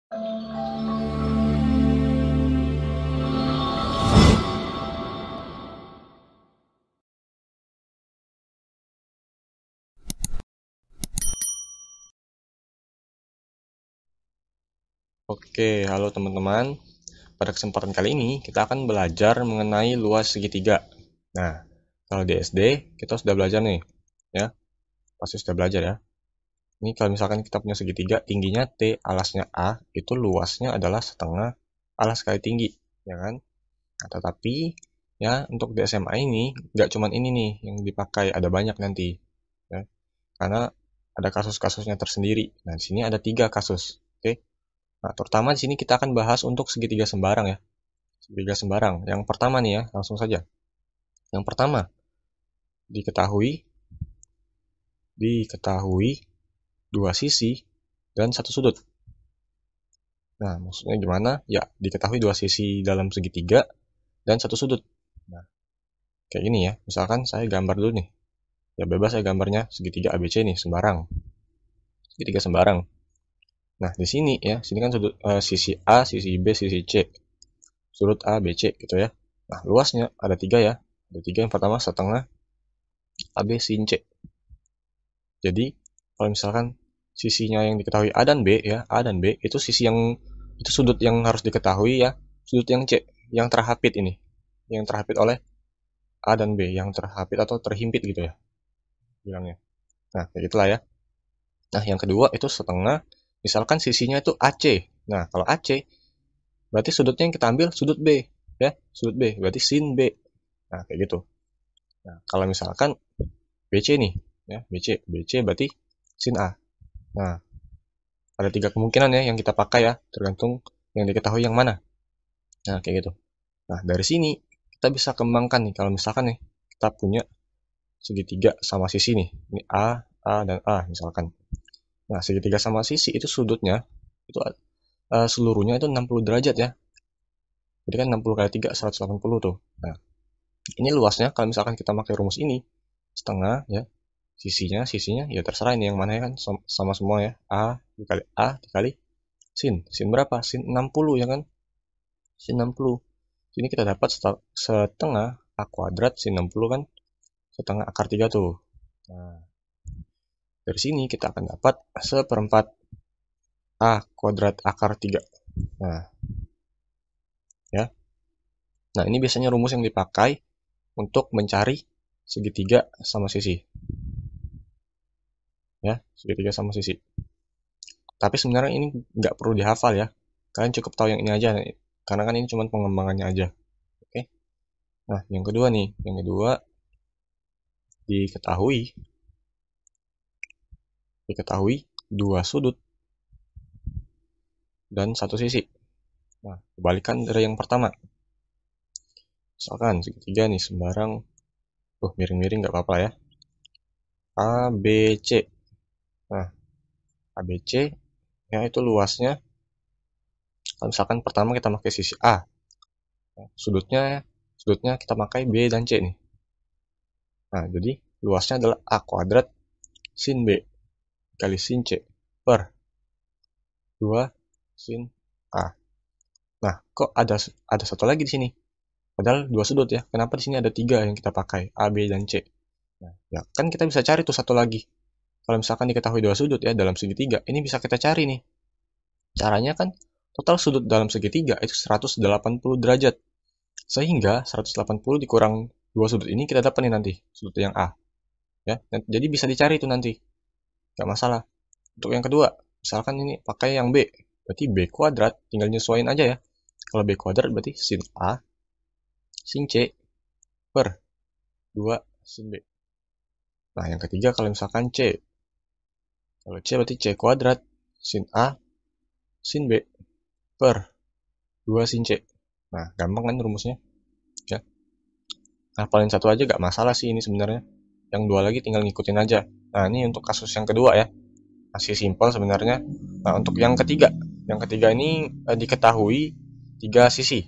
Oke, halo teman-teman. Pada kesempatan kali ini kita akan belajar mengenai luas segitiga. Nah, kalau di SD kita sudah belajar nih, ya. Pasti sudah belajar ya. Ini kalau misalkan kita punya segitiga, tingginya T, alasnya A, itu luasnya adalah setengah alas kali tinggi, ya kan? Nah, tetapi ya untuk di SMA ini nggak cuman ini nih yang dipakai, ada banyak nanti, ya. Karena ada kasus-kasusnya tersendiri. Nah, di sini ada 3 kasus. Oke. Nah, terutama di sini kita akan bahas untuk segitiga sembarang ya. Segitiga sembarang. Yang pertama nih ya, langsung saja. Yang pertama, diketahui diketahui dua sisi dan satu sudut. Nah, maksudnya gimana? Ya, diketahui dua sisi dalam segitiga dan satu sudut. Nah, kayak gini ya. Misalkan saya gambar dulu nih. Ya bebas saya gambarnya segitiga ABC nih, sembarang. Segitiga sembarang. Nah, di sini ya, sini kan sudut sisi A, sisi B, sisi C. Sudut A, B, C gitu ya. Nah, luasnya ada 3 ya. Ada 3, yang pertama setengah AB sin C. Jadi, kalau misalkan sisinya yang diketahui A dan B ya, A dan B itu sisi yang itu sudut yang harus diketahui ya, sudut yang C, yang terhapit ini, yang terhapit oleh A dan B, yang terhapit atau terhimpit gitu ya bilangnya. Nah, kayak gitulah ya. Nah, yang kedua itu setengah, misalkan sisinya itu AC. Nah, kalau AC berarti sudutnya yang kita ambil sudut B ya, sudut B berarti sin B. Nah, kayak gitu. Nah, kalau misalkan BC nih ya, BC berarti sin A. Nah, ada 3 kemungkinan ya yang kita pakai ya, tergantung yang diketahui yang mana. Nah, kayak gitu. Nah, dari sini kita bisa kembangkan nih kalau misalkan nih kita punya segitiga sama sisi nih. Ini A dan A misalkan. Nah, segitiga sama sisi itu sudutnya itu seluruhnya itu 60 derajat ya. Jadi kan 60 kali 3 180 tuh. Nah, ini luasnya kalau misalkan kita pakai rumus ini setengah ya. Sisinya ya terserah ini yang mana ya kan sama semua ya. A dikali sin. Sin berapa? Sin 60 ya kan? Sin 60. Sini kita dapat setengah A kuadrat sin 60 kan setengah akar 3 tuh. Nah, dari sini kita akan dapat seperempat A kuadrat akar 3. Nah, ya. Nah, ini biasanya rumus yang dipakai untuk mencari segitiga sama sisi. Ya, segitiga sama sisi. Tapi sebenarnya ini nggak perlu dihafal ya. Kalian cukup tahu yang ini aja. Karena kan ini cuma pengembangannya aja. Oke. Nah, yang kedua nih. Yang kedua, diketahui dua sudut dan satu sisi. Nah, kebalikan dari yang pertama. Misalkan segitiga nih sembarang, miring-miring nggak apa-apa ya. A, B, C. Nah, A, B, C, ya itu luasnya. Kalau misalkan pertama kita pakai sisi A, sudutnya kita pakai B dan C nih. Nah, jadi luasnya adalah A kuadrat sin B kali sin C per 2 sin A. Nah, kok ada satu lagi di sini? Padahal dua sudut ya. Kenapa di sini ada 3 yang kita pakai? A, B, dan C. Nah, ya kan kita bisa cari tuh satu lagi. Kalau misalkan diketahui dua sudut ya dalam segitiga, ini bisa kita cari nih. Caranya kan total sudut dalam segitiga itu 180 derajat. Sehingga 180 dikurang dua sudut ini kita dapat nih nanti sudut yang A. Ya, jadi bisa dicari itu nanti. Gak masalah. Untuk yang kedua, misalkan ini pakai yang B. Berarti B kuadrat, tinggal nyesuaiin aja ya. Kalau B kuadrat berarti sin A, sin C per 2 sin B. Nah, yang ketiga kalau misalkan C. Kalau C berarti C kuadrat, sin A, sin B per 2 sin C. Nah, gampang kan rumusnya? Ya. Nah, paling satu aja gak masalah sih ini sebenarnya. Yang dua lagi tinggal ngikutin aja. Nah, ini untuk kasus yang kedua ya. Masih simpel sebenarnya. Nah, untuk yang ketiga. Yang ketiga ini diketahui 3 sisi.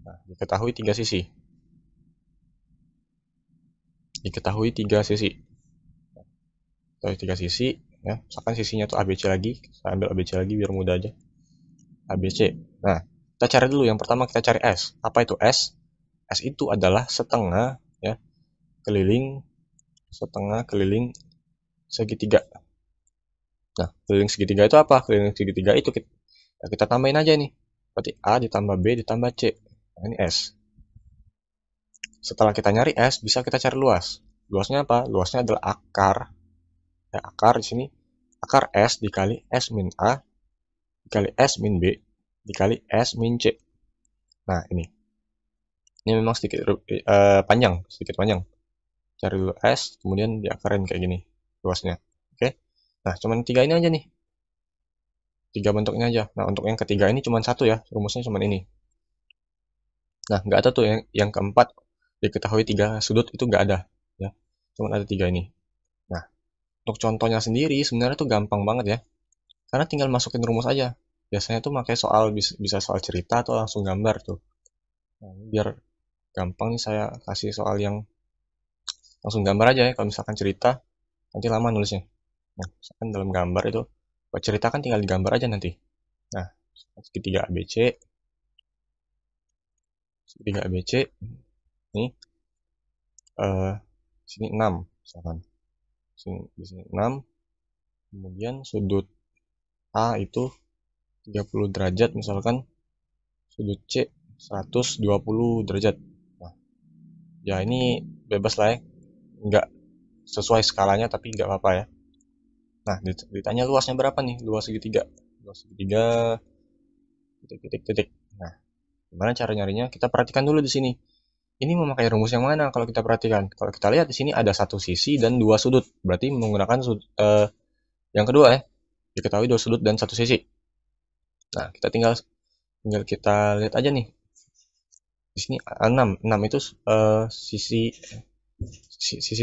Nah, diketahui 3 sisi. Diketahui 3 sisi. Diketahui 3 sisi. Ya, misalkan sisinya tuh ABC lagi. Saya ambil ABC lagi biar mudah aja. ABC. Nah, kita cari dulu yang pertama, kita cari S. Apa itu S? S itu adalah setengah ya setengah keliling segitiga. Nah, keliling segitiga itu apa? Keliling segitiga itu kita tambahin aja nih. Berarti A ditambah B ditambah C. Nah, ini S. Setelah kita nyari S, bisa kita cari luas. Luasnya apa? Luasnya adalah akar. Ya, akar di sini akar S dikali S min A dikali S min B dikali S min C. Nah, ini memang sedikit sedikit panjang. Cari dulu S, kemudian diakarin kayak gini luasnya. Oke. Nah, cuman 3 ini aja nih. 3 bentuknya aja. Nah, untuk yang ketiga ini cuma satu ya, rumusnya cuma ini. Nah, nggak ada tuh yang keempat diketahui 3 sudut itu nggak ada ya. Cuma ada 3 ini. Nah, untuk contohnya sendiri sebenarnya tuh gampang banget ya. Karena tinggal masukin rumus aja. Biasanya tuh pakai soal bisa soal cerita atau langsung gambar tuh. Nah, biar gampang nih saya kasih soal yang langsung gambar aja ya. Kalau misalkan cerita nanti lama nulisnya. Nah, misalkan dalam gambar itu buat cerita kan tinggal digambar aja nanti. Nah, segitiga ABC ini sini 6 misalkan. Di sini 6. Kemudian sudut A itu 30 derajat misalkan, sudut C 120 derajat. Nah, ya ini bebas lah ya, nggak sesuai skalanya tapi nggak apa-apa ya. Nah, ditanya luasnya berapa nih? Luas segitiga titik. Nah, gimana cara nyarinya? Kita perhatikan dulu di sini. Ini memakai rumus yang mana kalau kita perhatikan? Kalau kita lihat di sini ada satu sisi dan 2 sudut. Berarti menggunakan yang kedua ya. Diketahui 2 sudut dan 1 sisi. Nah, kita tinggal kita lihat aja nih. Di sini 6 itu sisi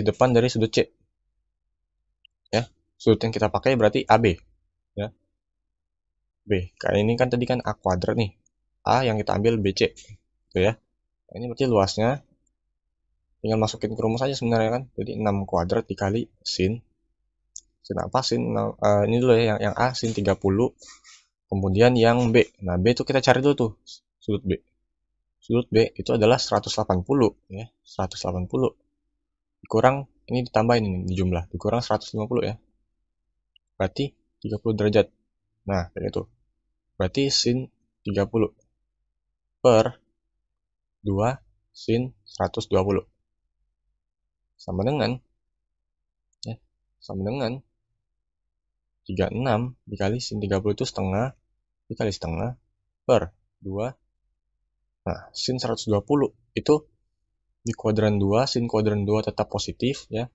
depan dari sudut C. Ya. Sudut yang kita pakai berarti AB. Ya. B. Kayak ini kan tadi kan A kuadrat nih. A yang kita ambil BC. Gitu ya. Nah, ini berarti luasnya tinggal masukin ke rumus aja sebenarnya kan. Jadi 6 kuadrat dikali sin apa? Sin ini dulu ya, yang A sin 30. Kemudian yang B. Nah, B itu kita cari dulu tuh sudut B. Sudut B itu adalah 180 ya. 180 dikurang ini ditambahin ini di jumlah, dikurang 150 ya. Berarti 30 derajat. Nah, kayak itu. Berarti sin 30 per 2 sin 120 sama dengan 36 dikali sin 30 itu setengah dikali setengah per 2. Nah, sin 120 itu di kuadran 2, sin kuadran 2 tetap positif ya.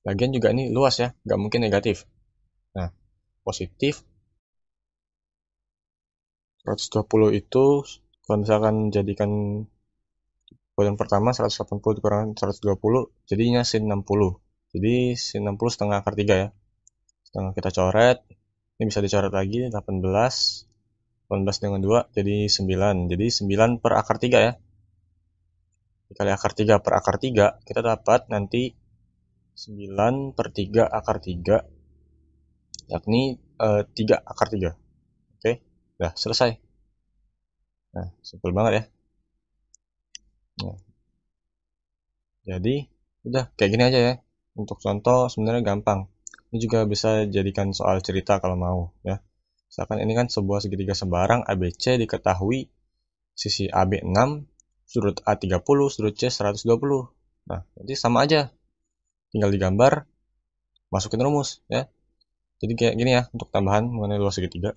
Lagian juga ini luas ya, nggak mungkin negatif. Nah, positif 120 itu kalau misalkan jadikan kuadran pertama 180 dikurang 120 jadinya sin 60. Jadi sin 60 setengah akar 3 ya. Setengah kita coret. Ini bisa dicoret lagi 18 dengan 2 jadi 9. Jadi 9 per akar 3 ya. Dikali akar 3 per akar 3 kita dapat nanti 9 per 3 akar 3 yakni 3 akar 3. Oke, udah selesai. Nah, simpel banget ya. Nah, jadi udah kayak gini aja ya. Untuk contoh sebenarnya gampang. Ini juga bisa jadikan soal cerita kalau mau ya. Misalkan ini kan sebuah segitiga sembarang ABC diketahui sisi AB 6, sudut A 30, sudut C 120. Nah, nanti sama aja. Tinggal digambar, masukin rumus ya. Jadi kayak gini ya untuk tambahan mengenai luas segitiga.